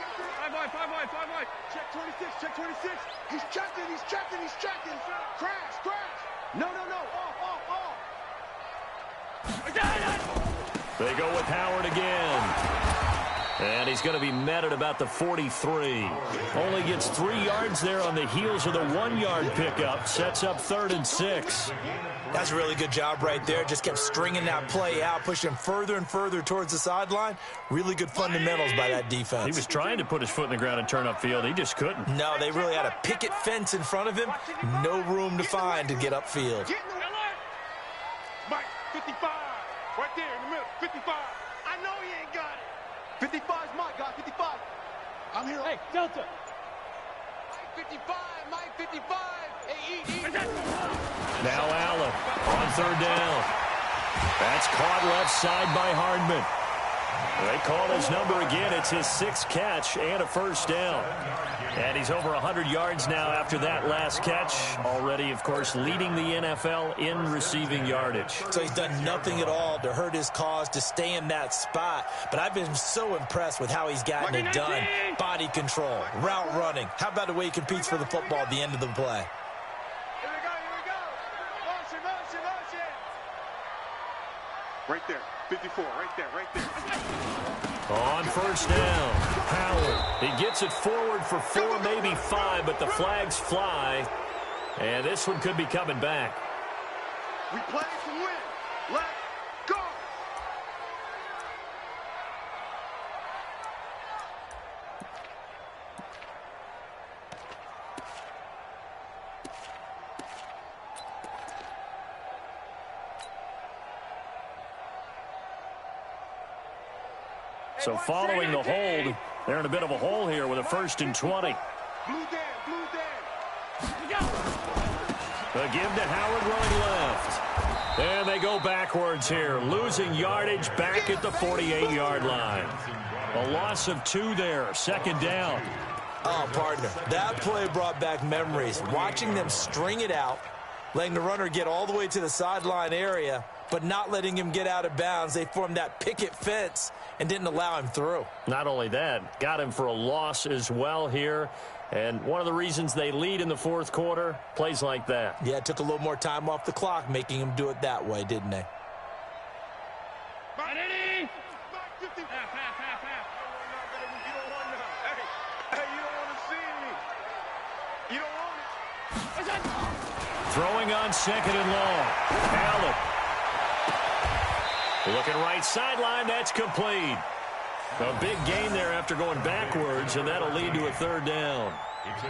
5 wide. Check 26, check 26. He's checking. Crash. No. Off. They go with Howard again. And he's going to be met at about the 43. Only gets 3 yards there on the heels of the 1-yard pickup. Sets up 3rd and 6. That's a really good job right there. Just kept stringing that play out, pushing further and further towards the sideline. Really good fundamentals by that defense. He was trying to put his foot in the ground and turn upfield. He just couldn't. No, they really had a picket fence in front of him. No room to find to get upfield. Mike, 55. Right there in the middle, 55. I know he ain't got it. 55's Mike, guys, 55. I'm here. Hey, Delta. Mike, 55, Mike, 55. Hey, eat. Now Allen on 3rd down. That's caught left side by Hardman. They call his number again. It's his 6th catch and a 1st down. And he's over 100 yards now after that last catch. Already, of course, leading the NFL in receiving yardage. So he's done nothing at all to hurt his cause, to stay in that spot. But I've been so impressed with how he's gotten it done. Body control, route running. How about the way he competes for the football at the end of the play? Here we go. Motion. Right there. 54. Right there. Right there. On first down, Howard. He gets it forward for 4, maybe 5, but the flags fly. And this one could be coming back. We play to win. Let's go. So following the hold, they're in a bit of a hole here with a 1st and 20. Blue Dan. The give to Howard running left. And they go backwards here, losing yardage back at the 48-yard line. A loss of 2 there, 2nd down. Oh, partner, that play brought back memories. Watching them string it out, letting the runner get all the way to the sideline area, but not letting him get out of bounds. They formed that picket fence and didn't allow him through. Not only that, got him for a loss as well here. And one of the reasons they lead in the 4th quarter, plays like that. Yeah, it took a little more time off the clock, making him do it that way, didn't they? Hey, you don't want to see me. You don't want it. Throwing on 2nd and long. Allen. Looking right sideline, that's complete. A big gain there after going backwards, and that'll lead to a 3rd down.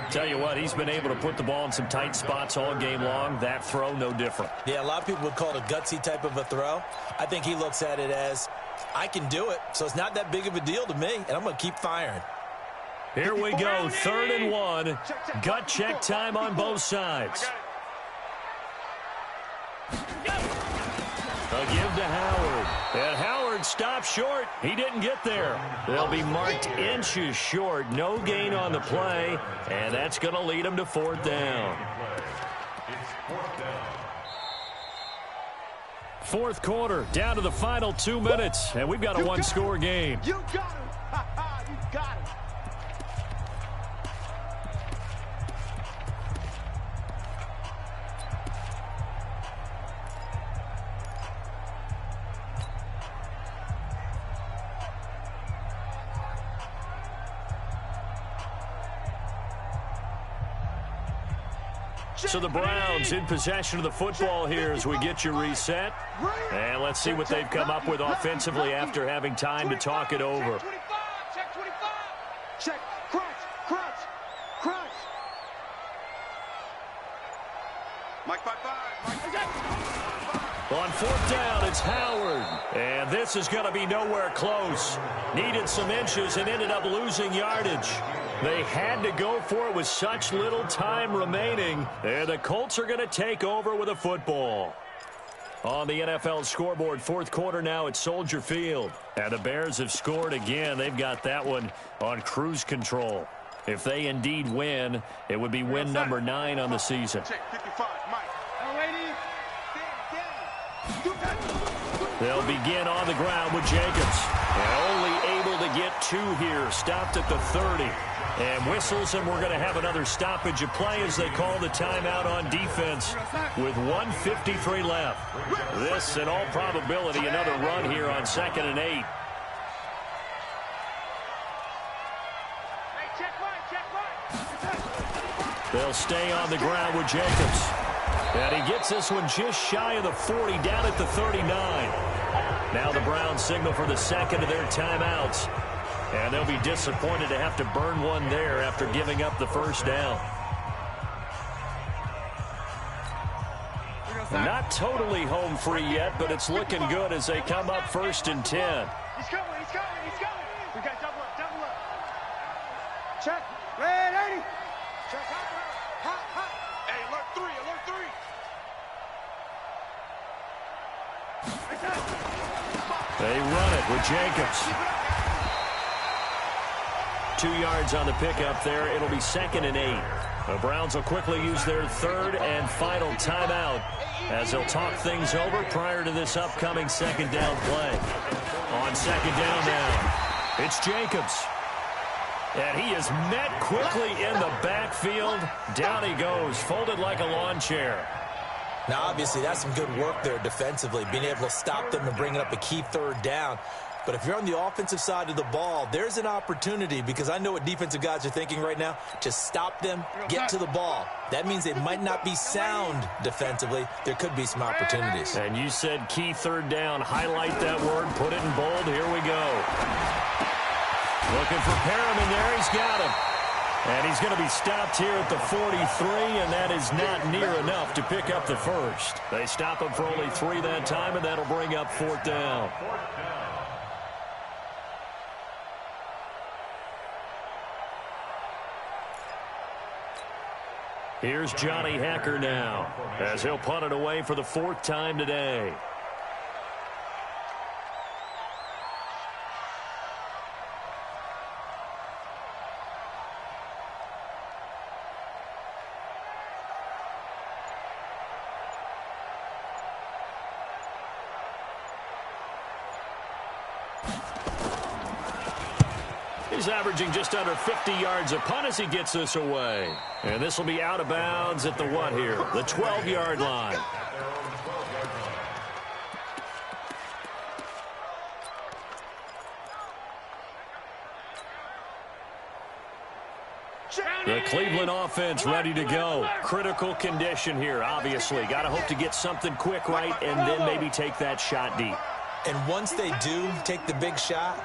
Tell you what, he's been able to put the ball in some tight spots all game long. That throw, no different. Yeah, a lot of people would call it a gutsy type of a throw. I think he looks at it as, I can do it, so it's not that big of a deal to me, and I'm going to keep firing. Here we go, 3rd and 1. Gut check time on both sides. A give to Howard. And Howard stopped short. He didn't get there. They'll be marked inches short. No gain on the play. And that's going to lead them to 4th down. 4th quarter, down to the final 2 minutes. And we've got a one-score game. You got him. You got him. So the Browns in possession of the football here as we get you reset. And let's see what they've come up with offensively after having time to talk it over. Check 25. Check. Crunch. Mike 5-5. On 4th down, it's Howard. And this is going to be nowhere close. Needed some inches and ended up losing yardage. They had to go for it with such little time remaining. And the Colts are going to take over with a football. On the NFL scoreboard, 4th quarter now at Soldier Field. And the Bears have scored again. They've got that one on cruise control. If they indeed win, it would be win number 9 on the season. Check 55, Mike. They'll begin on the ground with Jacobs. And only able to get 2 here. Stopped at the 30. And whistles, and we're going to have another stoppage of play as they call the timeout on defense with 1:53 left. This, in all probability, another run here on 2nd and 8. They'll stay on the ground with Jacobs. And he gets this one just shy of the 40, down at the 39. Now the Browns signal for the 2nd of their timeouts. And they'll be disappointed to have to burn one there after giving up the 1st down. Not totally home free yet, but it's looking good as they come up 1st and 10. He's coming. We got double up. Check. Red 80. Check. Hot. Hey, alert 3. They run it with Jacobs. 2 yards on the pickup there. It'll be 2nd and 8. The Browns will quickly use their 3rd and final timeout as they'll talk things over prior to this upcoming 2nd down play. On 2nd down now, it's Jacobs. And he is met quickly in the backfield. Down he goes, folded like a lawn chair. Now, obviously, that's some good work there defensively, being able to stop them and bringing up a key third down. But if you're on the offensive side of the ball, there's an opportunity, because I know what defensive guys are thinking right now, to stop them, get to the ball. That means they might not be sound defensively. There could be some opportunities. And you said key third down. Highlight that word. Put it in bold. Here we go. Looking for Perriman there. He's got him. And he's going to be stopped here at the 43, and that is not near enough to pick up the first. They stop him for only 3 that time, and that'll bring up 4th down. Here's Johnny Hacker now, as he'll punt it away for the 4th time today. He's averaging just under 50 yards a punt as he gets this away. And this will be out of bounds at the what here? The 12-yard line. The Cleveland offense ready to go. Critical condition here, obviously. Got to hope to get something quick right and then maybe take that shot deep. And once they do take the big shot,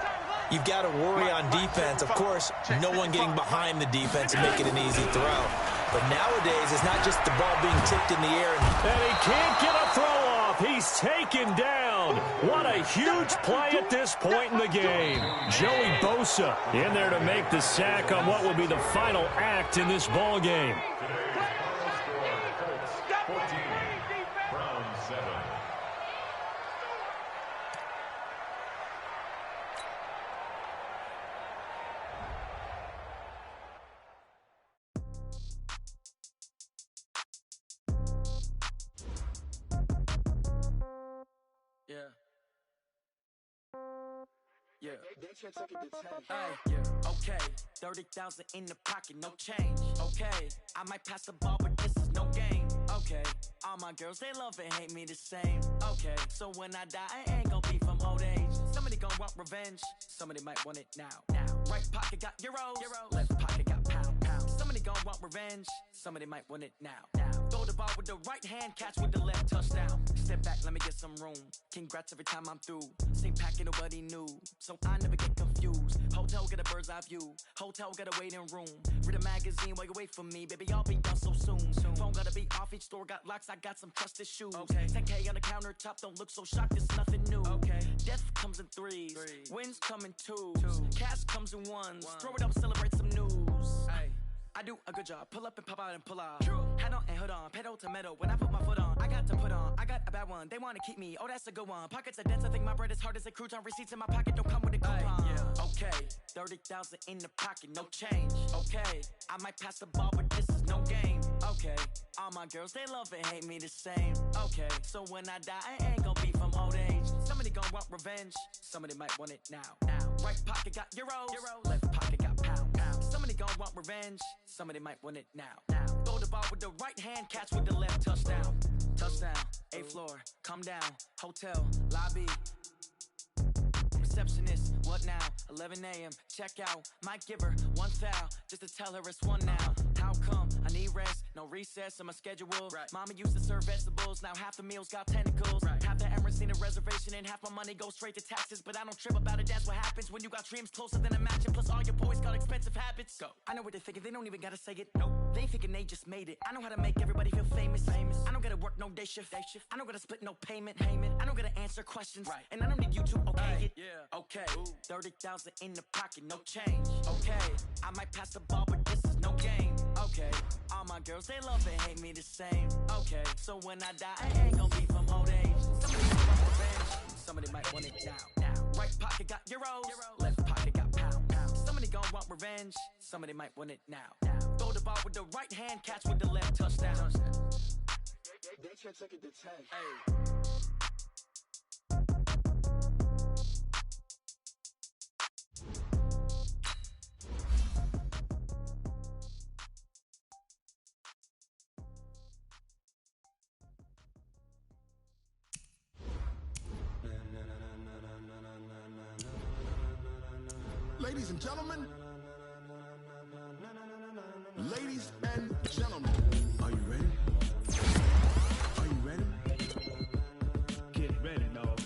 you've got to worry on defense. Of course, no one getting behind the defense and make it an easy throw. But nowadays, it's not just the ball being tipped in the air. And he can't get a throw off. He's taken down. What a huge play at this point in the game. Joey Bosa in there to make the sack on what will be the final act in this ball game. Okay, 30,000 in the pocket, no change. Okay, I might pass the ball, but this is no game. Okay, all my girls, they love and hate me the same. Okay, so when I die, I ain't gonna be from old age. Somebody gonna want revenge, somebody might want it now. Right pocket got euros, left pocket got pounds. Somebody gonna want revenge, somebody might want it now. Throw the ball with the right hand, catch with the left, touchdown. Step back, let me get some room. Congrats every time I'm through. Same packet, nobody knew, so I never get confused. Hotel get a bird's eye view. Hotel got a waiting room. Read a magazine while you wait for me, baby. I'll be done so soon. Phone gotta be off. Each store got locks. I got some trusted shoes. 10K on the countertop. Don't look so shocked. It's nothing new. Death comes in threes. Wins come in twos. Cash comes in ones. Throw it up, celebrate some news. I do a good job. Pull up and pop out and pull out. Hat on and hood on. Pedal to metal. When I put my foot on, I got to put on. I got a bad one. They want to keep me. Oh, that's a good one. Pockets are dense. I think my bread is hard as a crouton. Receipts in my pocket don't come with a coupon. Okay, 30,000 in the pocket, no change. Okay, I might pass the ball, but this is no game. Okay, all my girls, they love and hate me the same. Okay, so when I die, I ain't gonna be from old age. Somebody gonna want revenge. Somebody might want it now. Right pocket got euros. Left pocket got pounds. Somebody gonna want revenge. Somebody might want it now. Throw the ball with the right hand, catch with the left, touchdown. Touchdown, 8th floor, come down, hotel, lobby. Receptionist, what now? 11 a.m., check out. Might give her one foul, just to tell her it's one now. How come? I need rest, no recess in my schedule. Mama used to serve vegetables, now half the meals got tentacles. Half the Emirates need a reservation and half my money goes straight to taxes. But I don't trip about it, that's what happens when you got dreams closer than a match. Plus all your boys got expensive habits. Go. I know what they're thinking, they don't even gotta say it. Nope. They ain't thinking they just made it. I know how to make everybody feel famous. I don't gotta work no day shift. I don't gotta split no payment. I don't gotta answer questions. And I don't need you to okay it. Okay, 30,000 in the pocket, no change. Okay, I might pass the ball, but this is no game. Okay, all my girls, they love and hate me the same. Okay, so when I die, I ain't gonna be from old age. Somebody might want revenge, somebody might want it now. Right pocket got euros, left pocket got pounds. Somebody gonna want revenge, somebody might want it now. Throw the ball with the right hand, catch with the left, touchdown. They can't take it to 10. Ladies and gentlemen. Ladies and gentlemen. Are you ready? Are you ready? Get ready, dog.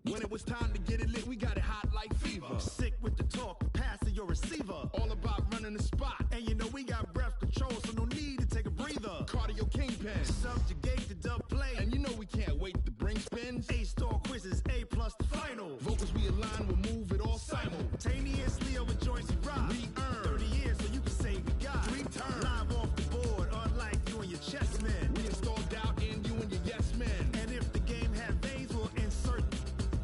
When it was time to get it lit, we got it hot like fever. Sick with the talk, pass to your receiver. All about running the spot. And you know we got breath control, so no need to take a breather. Cardio kingpin, subjugate the dub play. And you know we can't wait to bring spins. A-star quizzes, A+ the final. Vocals we align, we'll move it all simultaneously over joints we rock. We earn 30 years, so you can say we got 3 turns. Live off the board, unlike you and your chess men. We install doubt in you and your yes men. And if the game had veins, we'll insert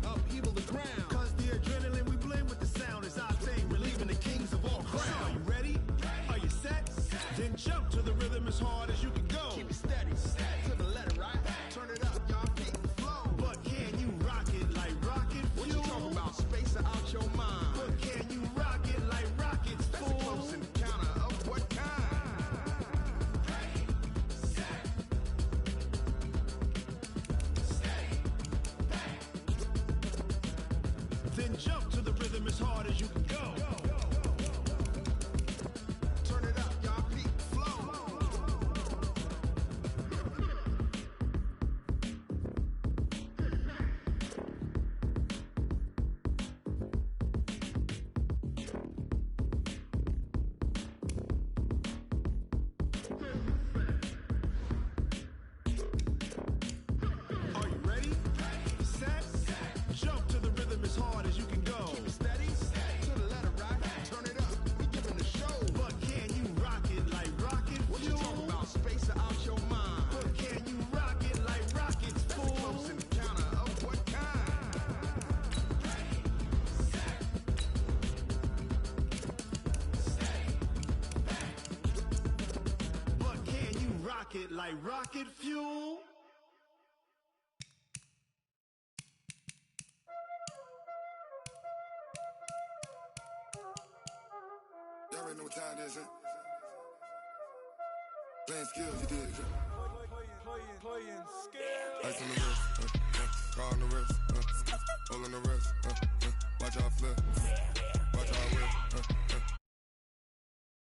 upheaval the ground. Cause the adrenaline we blend with the sound is our thing, relieving the kings of all crowns. So are you ready? Are you set? Then jump to the rhythm as hard as you can go. Keep it steady, to the letter, right? Turn it up, y'all feet flow. But can you rock it like rocket fuel? What you talking about? Space out your mind. But can you rock it like rockets, fool? That's a close encounter of what kind? Then jump to the rhythm as hard as you can go. Turn it up, y'all feet flow. Are you ready? Set? Jump to the rhythm as hard as you can go. Keep it steady, to the letter, right? Turn it up, we giving the show. But can you rock it like rocket fuel? What you talking about? Space out your mind. But can you rock it like rockets, fool? That's a close encounter of what kind? But can you rock it like rocket fuel? Y'all already know what time it is, huh? Playing skills, you did. Playing skills. Ice on the wrist, car on the wrist, hole in the wrist.